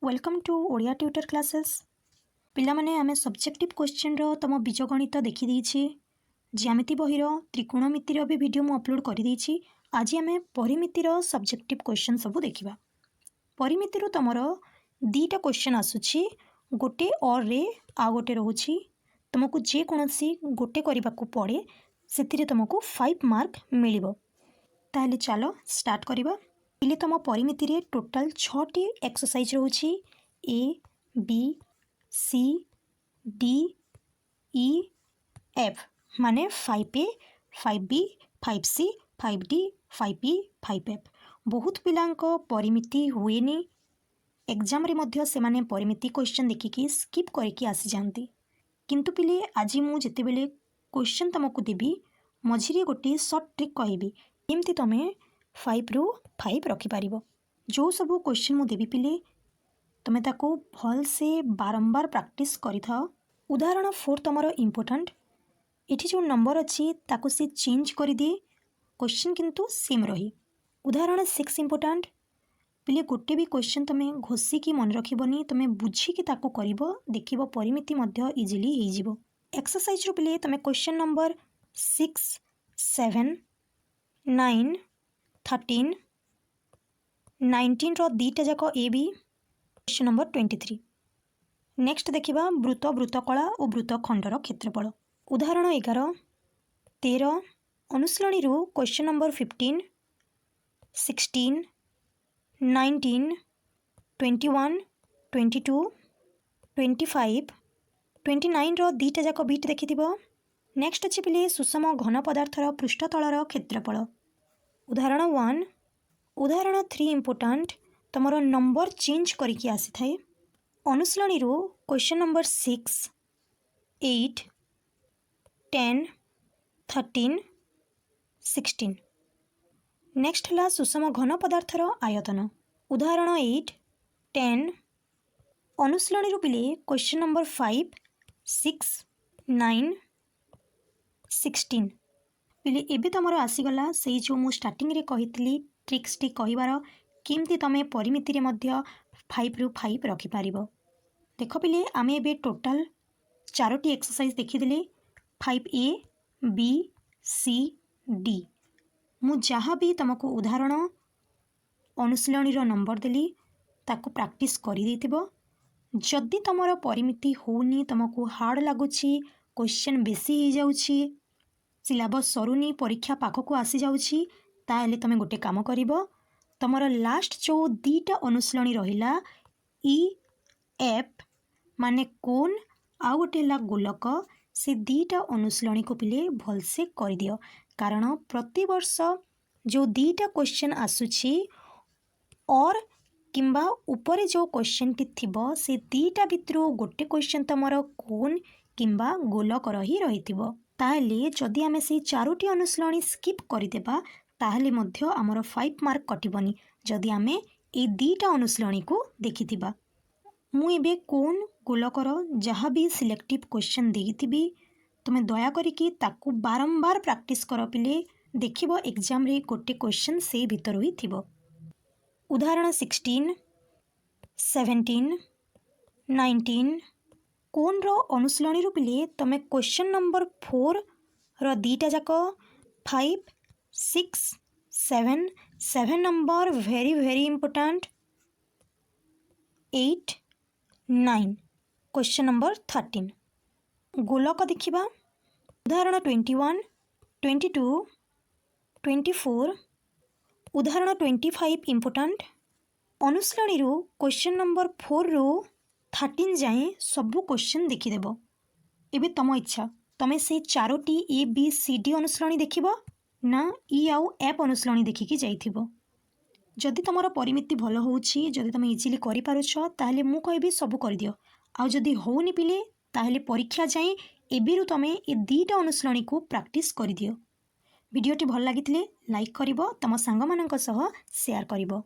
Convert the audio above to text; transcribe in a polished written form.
Welcome to Odia tutor classes. पिला माने आमे सब्जेक्टिव क्वेश्चन रो तम बीजगणित देखि देछि। ज्यामिति बहिर त्रिकोणमिति रो भी वीडियो मु अपलोड कर देछि। आज आमे परिमिति रो सब्जेक्टिव क्वेश्चन सब देखिबा। परिमिति रो तमरो दीटा क्वेश्चन आसुछि, गोटे और रे आ गोटे रहउछि। तुमको जे कोनोसी गोटे करबा को पड़े, सेतिरे तुमको 5 मार्क मिलिबो। ताहले चलो स्टार्ट करिबा। इले तुम परिमिति रे टोटल 6 टी एक्सरसाइज रहउछि। A B C D E F माने 5A 5B 5C 5D 5E 5F। बहुत पिलांको परिमिति हुएनी। एग्जाम रे मध्य से माने परिमिति क्वेश्चन देखिकी स्किप करके आसी जानती। किंतु पिले आज मु जेतेबेले क्वेश्चन तुमको देबी, मझिरे गोटे शॉर्ट ट्रिक कहबी, केमती तमे 5 रु 5 रखि पारिबो। जो सब क्वेश्चन मु देबी पिले तमे ताको भल से बारंबार प्रैक्टिस करि थाओ। उदाहरण 4 तमरो इंपोर्टेंट। एठी जो नंबर अछि ताको से चेंज करि दे, क्वेश्चन किंतु सेम रही। उदाहरण 6 इंपोर्टेंट। पिले गोटे भी क्वेश्चन तमे घोसी की मन रखिबनी, तमे बुझी की ताको करिवो, देखिबो परिमिति मध्य इजीली हेइ जिवो। एक्सरसाइज रो पिले तमे क्वेश्चन नंबर 6 7 9 13 19 रो दीटा जाको ए बी। Question number 23। नेक्स्ट देखिबा वृत्त वृत्तकला और वृत्तखंडर क्षेत्रफल। उदाहरण 11 13 अनुसरणी रो क्वेश्चन नंबर 15 16 19 21 22 25 29 रो दीटा जाको बीट देखिथिबो। नेक्स्ट अछि पिले सुषम घन पदार्थर पृष्ठतलर क्षेत्रफल। उदाहरण 1। उदाहरण 3 इंपोर्टेंट। तमरो नंबर चेंज करिकी आसी थाए। अनुसरणी रो क्वेश्चन नंबर 6 8 10 13 16। नेक्स्ट हला सुषम घन पदार्थर आयतन। उदाहरण 8 10 अनुसरणी रो पिले क्वेश्चन नंबर 5 6 9 16। पिले एबे तमरो आसीगला सेई जो मु स्टार्टिंग रे कहितली ट्रिक्स टी कहिबार, केमती तमे परिमिति रे मध्य 5 रु 5 रखि पारिबो। देखो पिले आमे एबे टोटल 4टी एक्सरसाइज देखि देले। 5A B C D। मु जहाँ भी तुमको उदाहरण अनुशीलनी रो नंबर देली ताको प्रैक्टिस करि देथिबो। जदि तमरो परिमिति होनी, तुमको हार्ड लागुछि, क्वेश्चन बेसी हो जाउछि, सिलेबस सरुनी, परीक्षा पाखक आसी जाउछि, ताहेले तमे गोटे काम करिवो। तमरो लास्ट जो दीटा अनुशीलनी रहिला ई एफ माने कोन आ गोटे ला गोलक, से दीटा अनुशीलनी को पिले भल से कर दियो। कारण प्रति वर्ष जो दीटा क्वेश्चन आसुछि और किंबा ऊपर जो क्वेश्चन टी थिबो, से दीटा भितरो गोटे क्वेश्चन तमरो कोन किंबा गोलक रही रहिथिबो। ताहेले जदि आमे से 4टी अनुशीलनी स्किप करि देबा, ताहेले मध्य हमर 5 मार्क कटिबनी। जदि आमे ए दीटा अनुशीलनी को देखिथिबा। मु एबे कोन गोलकर जहाँ भी सिलेक्टिव क्वेश्चन देथिबी, तुमे दया करिकी ताकू बारंबार प्रैक्टिस कर पिले, देखिबो एग्जाम रे गोटे क्वेश्चन से भीतर ही थिबो। उदाहरण 16 17 19 कोन रो अनुशीलनी रो पिले तमे क्वेश्चन नंबर 4 रो दीटा जाको 5 6 7 number very important 8 9 question number 13 गोलक देखिबा। उदाहरण 21 22 24 उदाहरण 25 इंपोर्टेंट। अनुशीलनी रो क्वेश्चन नंबर 4 रो 13 जाए सबु क्वेश्चन देखिदेबो। एबे तम इच्छा, तमे से 4टी ए बी सी डी अनुशीलनी देखिबो ना ई आउ एफ अनुशीलनी देखिकी जाइथिबो। जदि तमरो परिमिति भल होउछि, जदि तमे इजीली करि पारुछ, ताहले मु कहबी सब कर दियो। आ जदि होउनी पिले, ताहले परीक्षा जाए एबिरु तमे ए दीटा अनुशीलनी को प्रैक्टिस करि दियो। वीडियोटी भल लागिथिले लाइक करिवो, तम सांग मानक सह शेयर करिवो।